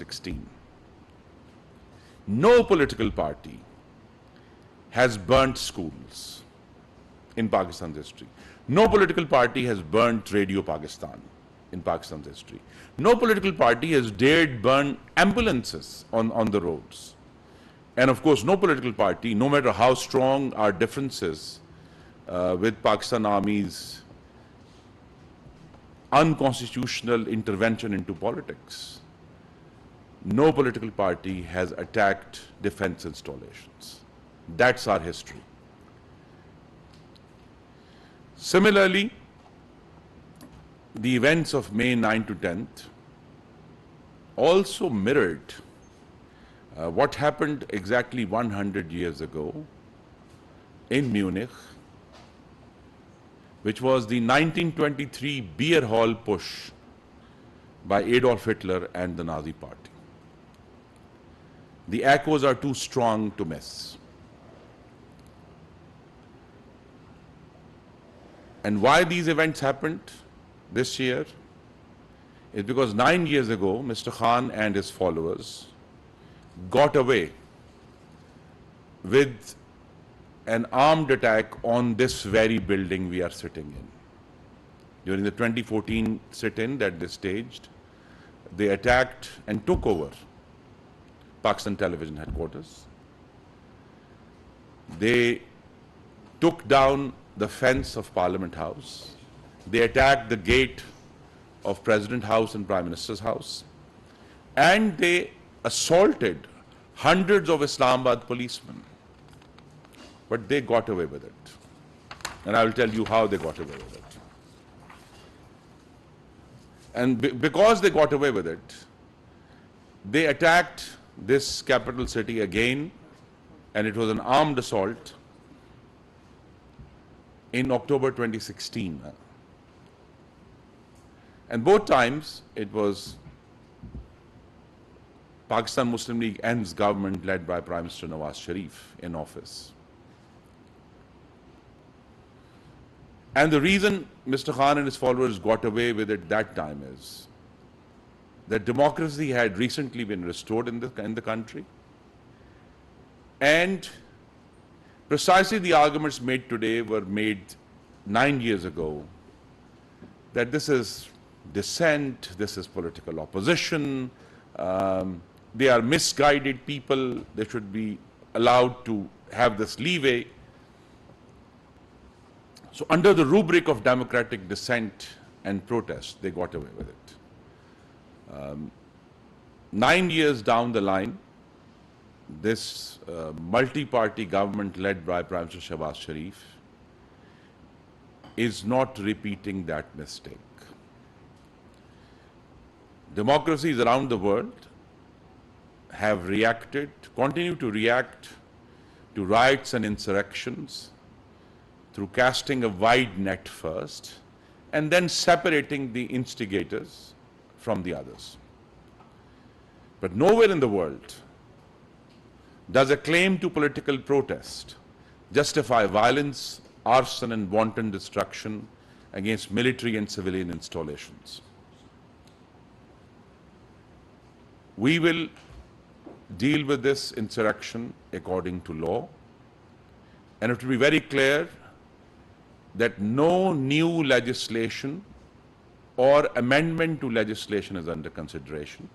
2016. No political party has burnt schools in Pakistan's history. No political party has burnt Radio Pakistan in Pakistan's history. No political party has dared burn ambulances on the roads. And of course, no political party, no matter how strong our differences with Pakistan Army's unconstitutional intervention into politics, no political party has attacked defense installations. That's our history. Similarly, the events of May 9 to 10th also mirrored what happened exactly 100 years ago in Munich, which was the 1923 beer hall push by Adolf Hitler and the Nazi Party. The echoes are too strong to miss. And why these events happened this year is because 9 years ago, Mr. Khan and his followers got away with an armed attack on this very building we are sitting in. During the 2014 sit-in that they staged, they attacked and took over Pakistan Television headquarters. They took down the fence of Parliament House. They attacked the gate of President House and Prime Minister's House. And they assaulted hundreds of Islamabad policemen. But they got away with it. And I will tell you how they got away with it. And because they got away with it, they attacked this capital city again, and it was an armed assault in October 2016. And both times it was Pakistan Muslim League ends government led by Prime Minister Nawaz Sharif in office. And the reason Mr. Khan and his followers got away with it that time is that democracy had recently been restored in the country. And precisely the arguments made today were made 9 years ago, that this is dissent, this is political opposition, they are misguided people, they should be allowed to have this leeway. So under the rubric of democratic dissent and protest, they got away with it. 9 years down the line, this multi-party government led by Prime Minister Shehbaz Sharif is not repeating that mistake. Democracies around the world have reacted, continue to react to riots and insurrections through casting a wide net first and then separating the instigators from the others. But nowhere in the world does a claim to political protest justify violence, arson and wanton destruction against military and civilian installations. We will deal with this insurrection according to law, and it will be very clear that no new legislation or amendment to legislation is under consideration.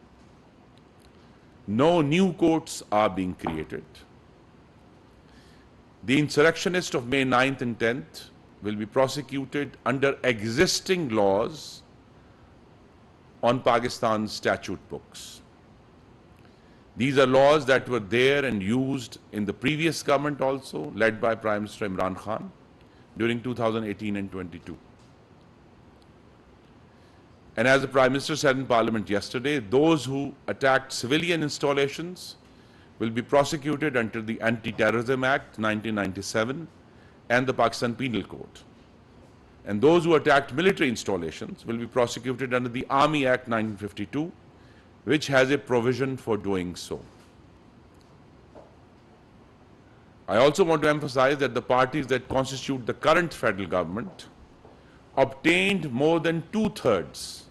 No new courts are being created. The insurrectionists of May 9th and 10th will be prosecuted under existing laws on Pakistan's statute books. These are laws that were there and used in the previous government also, led by Prime Minister Imran Khan during 2018 and 22. And as the Prime Minister said in Parliament yesterday, those who attacked civilian installations will be prosecuted under the Anti-Terrorism Act 1997 and the Pakistan Penal Code. And those who attacked military installations will be prosecuted under the Army Act 1952, which has a provision for doing so. I also want to emphasize that the parties that constitute the current federal government obtained more than 2/3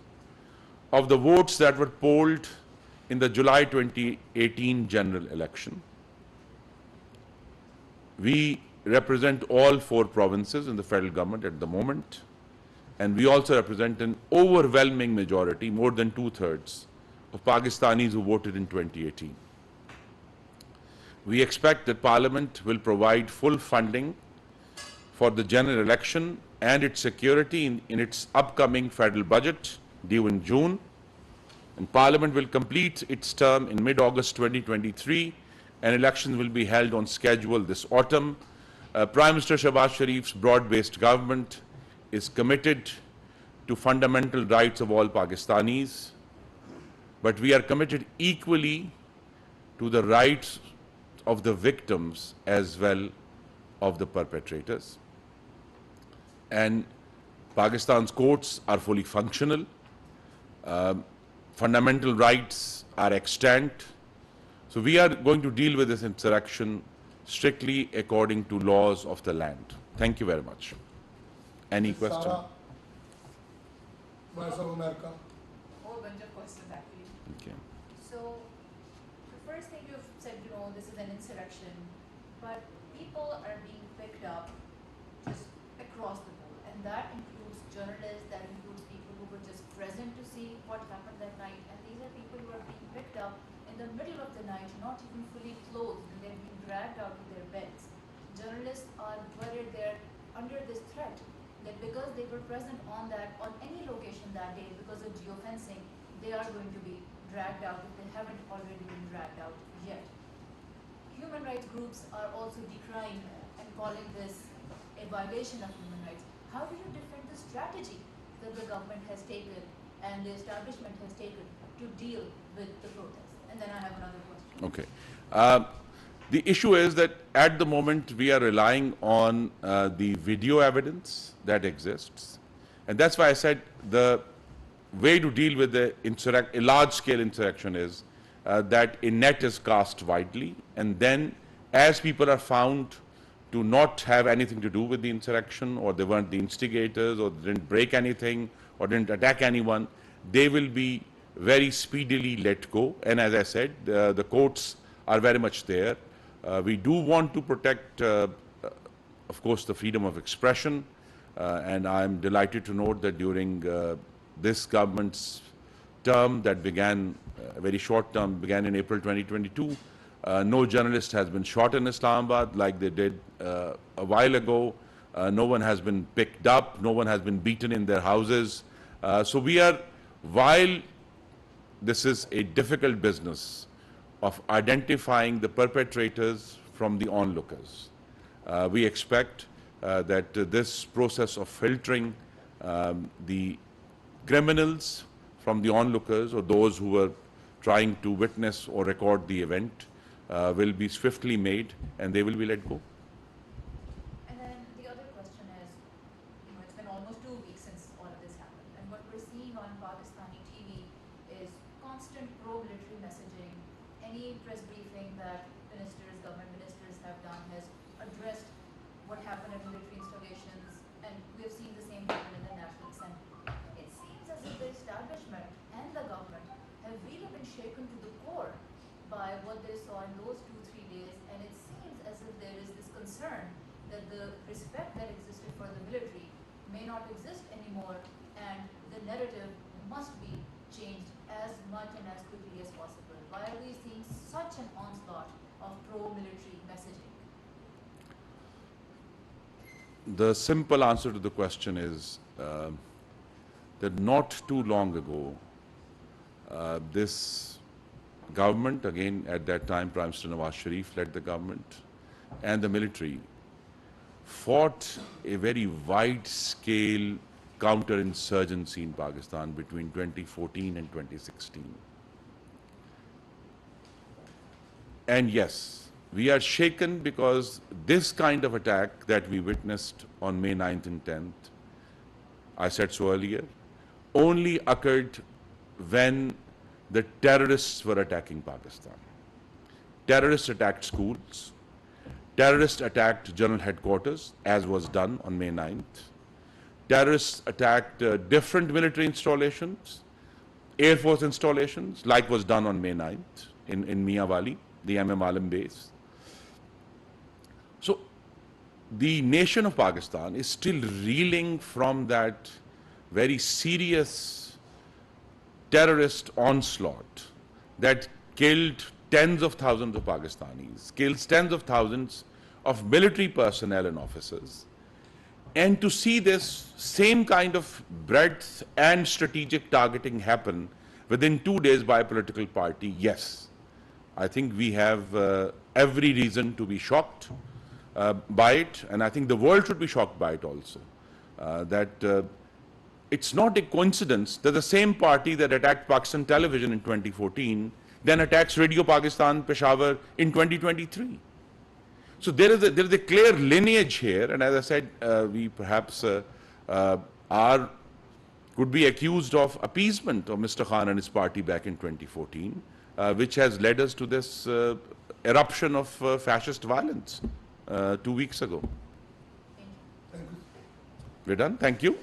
of the votes that were polled in the July 2018 general election. We represent all 4 provinces in the federal government at the moment, and we also represent an overwhelming majority, more than 2/3, of Pakistanis who voted in 2018. We expect that Parliament will provide full funding for the general election and its security in its upcoming federal budget due in June. And Parliament will complete its term in mid-August 2023, and elections will be held on schedule this autumn. Prime Minister Shehbaz Sharif's broad-based government is committed to fundamental rights of all Pakistanis, but we are committed equally to the rights of the victims as well of the perpetrators. And Pakistan's courts are fully functional. Fundamental rights are extant. So we are going to deal with this insurrection strictly according to laws of the land. Thank you very much. Any question? Voice of America. Whole bunch of questions actually. Okay. So the first thing you've said, this is an insurrection, but people are being picked up just across the board, and that includes journalists, that includes people who were just present to see what happened that night, and these are people who are being picked up in the middle of the night, not even fully clothed, and they're being dragged out of their beds. Journalists are worried they're under this threat that because they were present on any location that day because of geofencing, they are going to be dragged out if they haven't already been dragged out yet. Human rights groups are also decrying and calling this a violation of human rights. How do you defend the strategy that the government has taken and the establishment has taken to deal with the protests? And then I have another question. Okay. The issue is that at the moment we are relying on the video evidence that exists. And that's why I said the way to deal with a large-scale insurrection is that a net is cast widely, and then as people are found to not have anything to do with the insurrection, or they weren't the instigators, or didn't break anything, or didn't attack anyone, they will be very speedily let go. And as I said, the courts are very much there. We do want to protect, of course, the freedom of expression, and I'm delighted to note that during this government's term that began, a very short term, began in April 2022, no journalist has been shot in Islamabad like they did a while ago. No one has been picked up, no one has been beaten in their houses. So we are, while this is a difficult business of identifying the perpetrators from the onlookers, we expect that this process of filtering the criminals from the onlookers or those who were trying to witness or record the event will be swiftly made, and they will be let go. And then the other question is, it's been almost 2 weeks since all of this happened, and what we're seeing on Pakistani TV is constant pro-military messaging. Any press briefing that government ministers have done has addressed what happened at military installations, and we've seen the same happen in the National Assembly. It seems as if the establishment and the government have really been shaken to the core by what they saw in those 2-3 days, and it seems as if there is this concern that the respect that existed for the military may not exist anymore, and the narrative must be changed as much and as quickly as possible. Why are we seeing such an onslaught of pro-military messaging? The simple answer to the question is that not too long ago, this government, again at that time Prime Minister Nawaz Sharif led the government, and the military fought a very wide-scale counter-insurgency in Pakistan between 2014 and 2016. And yes, we are shaken because this kind of attack that we witnessed on May 9th and 10th, I said so earlier, only occurred when the terrorists were attacking Pakistan. Terrorists attacked schools. Terrorists attacked general headquarters, as was done on May 9th. Terrorists attacked different military installations. Air Force installations, like was done on May 9th in Miawali, the MM Alam base. So the nation of Pakistan is still reeling from that very serious terrorist onslaught that killed tens of thousands of Pakistanis, kills tens of thousands of military personnel and officers. And to see this same kind of breadth and strategic targeting happen within 2 days by a political party, yes, I think we have every reason to be shocked by it, and I think the world should be shocked by it also. It's not a coincidence that the same party that attacked Pakistan television in 2014 then attacks Radio Pakistan Peshawar in 2023. So there is a clear lineage here, and as I said, we perhaps could be accused of appeasement of Mr. Khan and his party back in 2014, which has led us to this eruption of fascist violence 2 weeks ago. Thank you. We're done. Thank you.